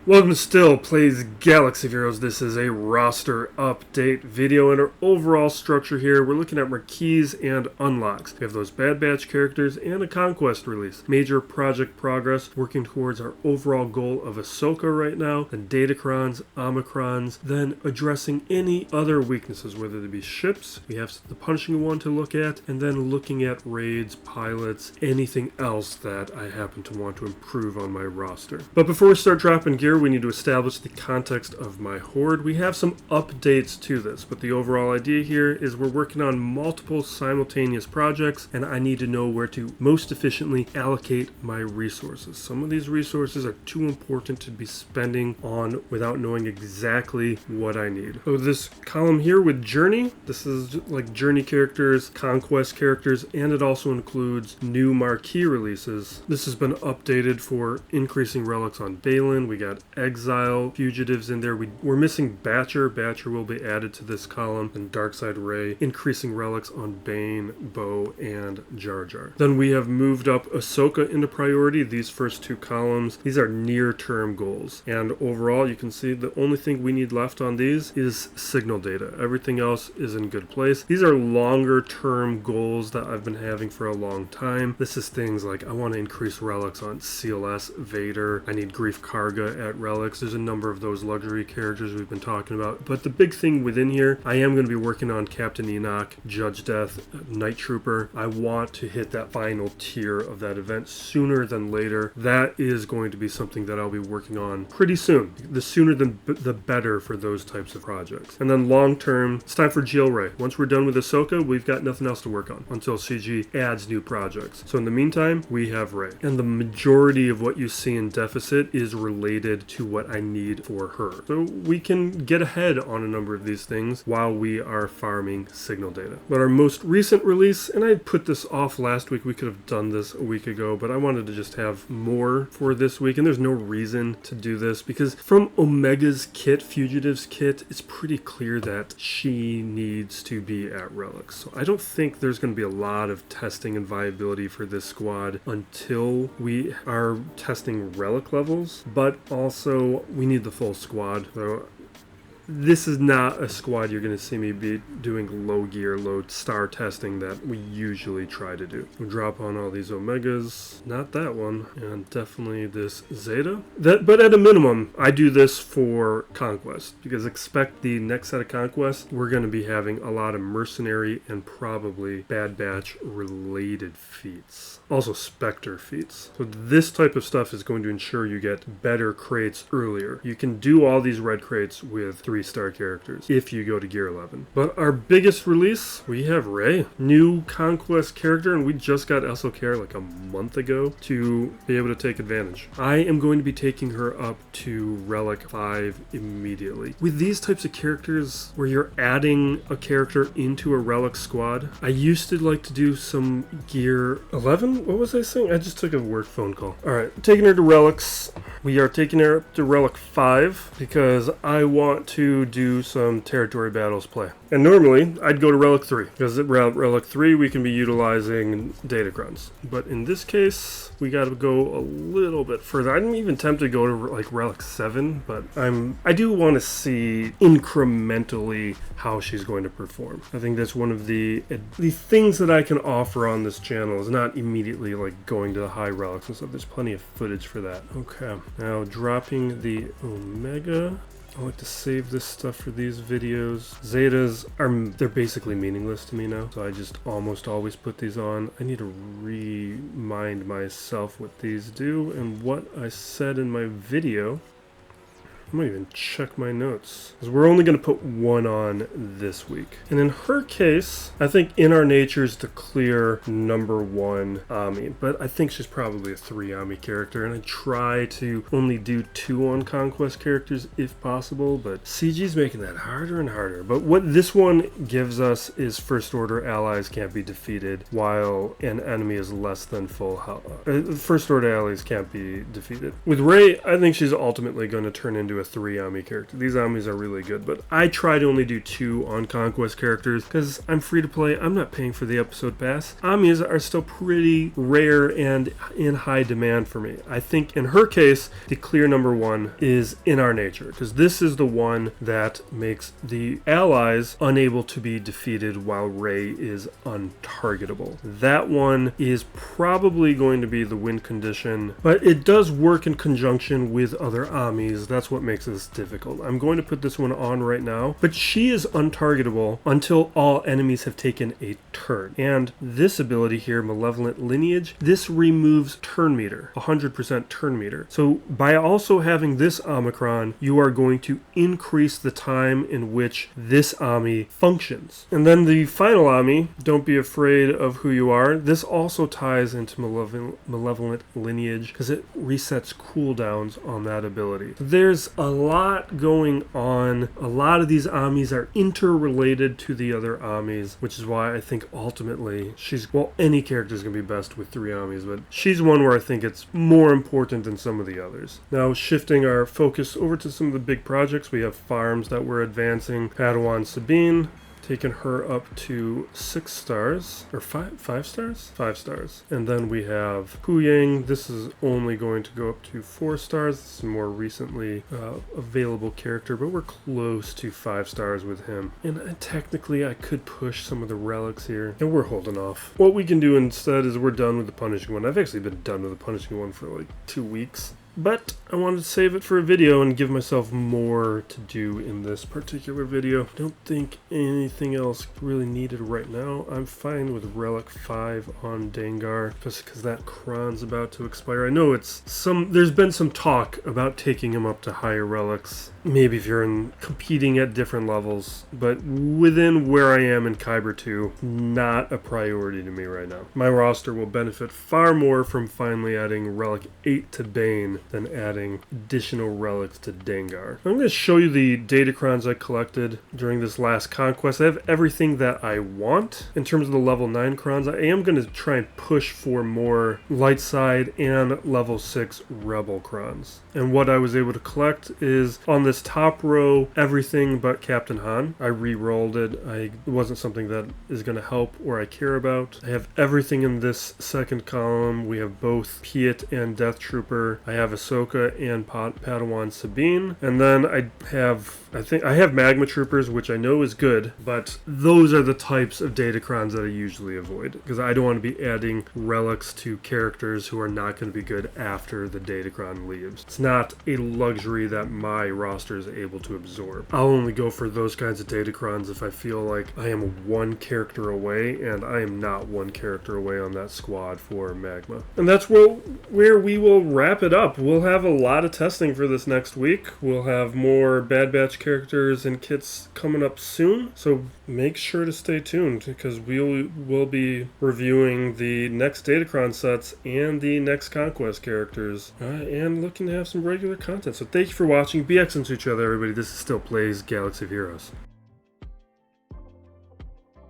Welcome to Still Plays Galaxy of Heroes. This is a roster update video, and our overall structure here, we're looking at marquees and unlocks. We have those Bad Batch characters and a conquest release. Major project progress, working towards our overall goal of Ahsoka right now, then data crons, omicrons, then addressing any other weaknesses, whether they be ships, we have the punishing one to look at, and then looking at raids, pilots, anything else that I happen to want to improve on my roster. But before we start dropping gear, we need to establish the context of my horde. We have some updates to this, but the overall idea here is we're working on multiple simultaneous projects, and I need to know where to most efficiently allocate my resources. Some of these resources are too important to be spending on without knowing exactly what I need. So this column here with Journey, this is like Journey characters, Conquest characters, and it also includes new Marquee releases. This has been updated for increasing relics on Balin. We got Exile, Fugitives in there. We're missing Batcher. Batcher will be added to this column, and Darkside Rey, increasing relics on Bane, Bo, and Jar Jar. Then we have moved up Ahsoka into priority. These first two columns, these are near-term goals. And overall, you can see the only thing we need left on these is signal data. Everything else is in good place. These are longer-term goals that I've been having for a long time. This is things like I want to increase relics on CLS, Vader. I need Grief Karga at relics. There's a number of those luxury characters we've been talking about. But the big thing within here, I am going to be working on Captain Enoch, Judge Death, Night Trooper. I want to hit that final tier of that event sooner than later. That is going to be something that I'll be working on pretty soon. The sooner the better for those types of projects. And then long term, it's time for GLAT. Once we're done with Ahsoka, we've got nothing else to work on until CG adds new projects. So in the meantime, we have Rey. And the majority of what you see in deficit is related to what I need for her. So we can get ahead on a number of these things while we are farming signal data. But our most recent release, and I put this off last week, we could have done this a week ago, but I wanted to just have more for this week, and there's no reason to do this because from Omega's kit, Fugitive's kit, it's pretty clear that she needs to be at relics. So I don't think there's going to be a lot of testing and viability for this squad until we are testing relic levels, but also we need the full squad. So this is not a squad you're going to see me be doing low gear, low star testing that we usually try to do. We'll drop on all these Omegas, not that one, and definitely this Zeta. But at a minimum, I do this for Conquest, because expect the next set of Conquest, we're going to be having a lot of mercenary and probably Bad Batch related feats. Also Spectre feats. So this type of stuff is going to ensure you get better crates earlier. You can do all these red crates with 3-star characters if you go to Gear 11. But our biggest release, we have Rey. New Conquest character, and we just got SLK like a month ago to be able to take advantage. I am going to be taking her up to Relic 5 immediately. With these types of characters where you're adding a character into a Relic squad, I used to like to do some Gear 11? What was I saying? I just took a work phone call. Alright, taking her to Relics. We are taking her up to Relic 5 because I want to do some territory battles play. And normally, I'd go to Relic 3, because at Relic 3, we can be utilizing data crons. But in this case, we gotta go a little bit further. I'm even tempted to go to like Relic 7, but I do want to see incrementally how she's going to perform. I think that's one of the things that I can offer on this channel is not immediately like going to the high relics and stuff. There's plenty of footage for that. Okay, now dropping the Omega. I like to save this stuff for these videos. Zetas they're basically meaningless to me now, so I just almost always put these on. I need to remind myself what these do and what I said in my video. I might even check my notes, because we're only going to put one on this week. And in her case, I think in our natures to clear number 1 Ami, but I think she's probably a 3 Ami character, and I try to only do 2 on Conquest characters if possible, but CG's making that harder and harder. But what this one gives us is First Order allies can't be defeated while an enemy is less than full health. First Order allies can't be defeated. With Rey, I think she's ultimately going to turn into a 3 Ami character. These Amis are really good, but I try to only do 2 on Conquest characters because I'm free to play. I'm not paying for the episode pass. Amis are still pretty rare and in high demand for me. I think in her case, the clear number 1 is in our nature, because this is the one that makes the allies unable to be defeated while Rey is untargetable. That one is probably going to be the win condition, but it does work in conjunction with other Amis. That's what makes this difficult. I'm going to put this one on right now, but she is untargetable until all enemies have taken a turn. And this ability here, Malevolent Lineage, this removes turn meter, 100% turn meter. So by also having this Omicron, you are going to increase the time in which this Ami functions. And then the final Ami, don't be afraid of who you are. This also ties into Malevolent Lineage because it resets cooldowns on that ability. There's a lot going on. A lot of these Amis are interrelated to the other Amis, which is why I think ultimately any character is going to be best with 3 Amis, but she's one where I think it's more important than some of the others. Now, shifting our focus over to some of the big projects, we have farms that we're advancing. Padawan Sabine, taking her up to 6 stars, or 5 stars? 5 stars. And then we have Hu Yang. This is only going to go up to 4 stars. This is a more recently available character, but we're close to 5 stars with him. And technically I could push some of the relics here, and we're holding off. What we can do instead is we're done with the punishing one. I've actually been done with the punishing one for like 2 weeks. But I wanted to save it for a video and give myself more to do in this particular video. I don't think anything else really needed right now. I'm fine with Relic 5 on Dengar, just because that CRON's about to expire. I know there's been some talk about taking him up to higher relics. Maybe if you're competing at different levels, but within where I am in Kyber 2, not a priority to me right now. My roster will benefit far more from finally adding Relic 8 to Bane than adding additional relics to Dengar. I'm going to show you the datacrons I collected during this last conquest. I have everything that I want in terms of the level 9 crons. I am going to try and push for more light side and level 6 rebel crons. And what I was able to collect is on this top row, everything but Captain Han. I re-rolled it. It wasn't something that is going to help or I care about. I have everything in this second column. We have both Piet and Death Trooper. I have Ahsoka and Padawan Sabine. And then I have Magma Troopers, which I know is good, but those are the types of datacrons that I usually avoid, because I don't want to be adding relics to characters who are not going to be good after the datacron leaves. It's not a luxury that my roster is able to absorb. I'll only go for those kinds of datacrons if I feel like I am 1 character away, and I am not 1 character away on that squad for Magma. And that's where we will wrap it up. We'll have a lot of testing for this next week. We'll have more Bad Batch characters and kits coming up soon, so make sure to stay tuned, because we'll be reviewing the next datacron sets and the next conquest characters, and looking to have some regular content. So thank you for watching. Be excellent to each other, everybody. This is Still Plays Galaxy of Heroes.